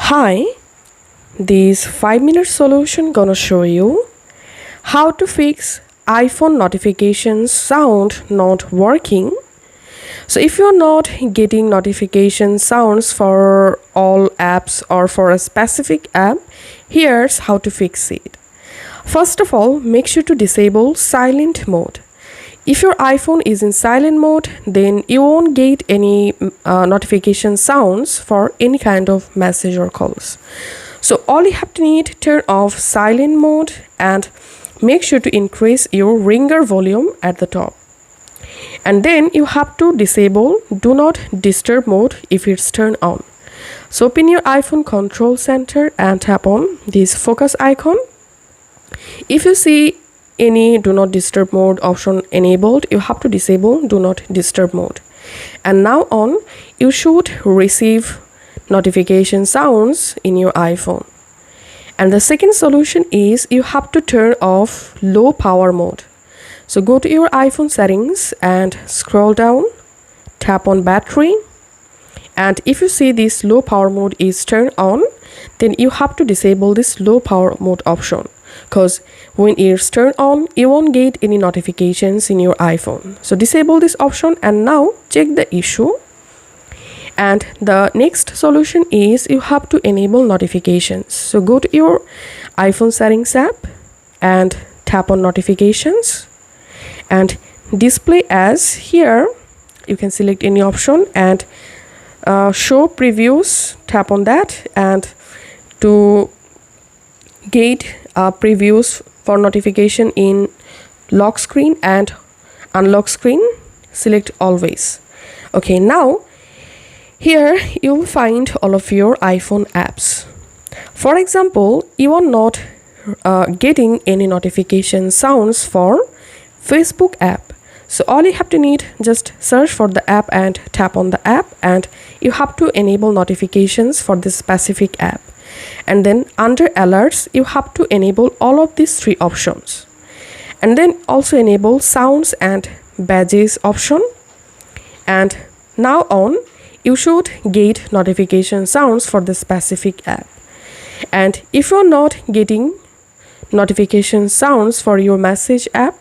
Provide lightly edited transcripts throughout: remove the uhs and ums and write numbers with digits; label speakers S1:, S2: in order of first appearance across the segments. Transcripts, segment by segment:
S1: Hi, this 5-minute solution gonna show you how to fix iPhone notifications sound not working. So if you're not getting notification sounds for all apps or for a specific app, here's how to fix it. First of all, make sure to disable silent mode. If your iPhone is in silent mode, then you won't get any notification sounds for any kind of message or calls. So all you have to need, turn off silent mode and make sure to increase your ringer volume at the top. And then you have to disable do not disturb mode if it's turned on. So open your iPhone control center and tap on this focus icon. If you see any do not disturb mode option enabled, you have to disable do not disturb mode. And now on, you should receive notification sounds in your iPhone. And the second solution is you have to turn off low power mode. So go to your iPhone settings and scroll down, tap on battery. And if you see this low power mode is turned on, then you have to disable this low power mode option, because when it's turned on, you won't get any notifications in your iPhone. So disable this option and now check the issue. And the next solution is you have to enable notifications. So go to your iPhone settings app and tap on notifications and display as. Here you can select any option and show previews, tap on that, and to get previews for notification in lock screen and unlock screen, select always. Okay, now here you'll find all of your iPhone apps. For example, you are not getting any notification sounds for Facebook app. So all you have to need, just search for the app and tap on the app, and you have to enable notifications for this specific app. And then under alerts, you have to enable all of these three options. And then also enable sounds and badges option. And now on, you should get notification sounds for the specific app. And if you're not getting notification sounds for your message app,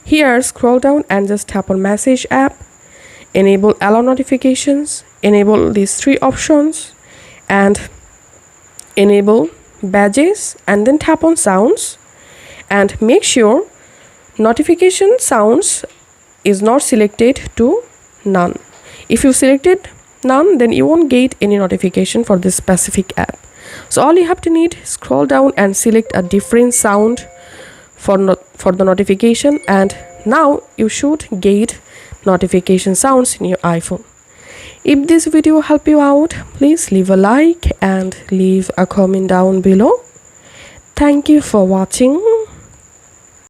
S1: here scroll down and just tap on message app, enable allow notifications, enable these three options, and enable badges, and then tap on sounds and make sure notification sounds is not selected to none. If you selected none, then you won't get any notification for this specific app. So all you have to need, scroll down and select a different sound for the notification, and now you should get notification sounds in your iPhone. If this video helped you out, please leave a like and leave a comment down below. Thank you for watching.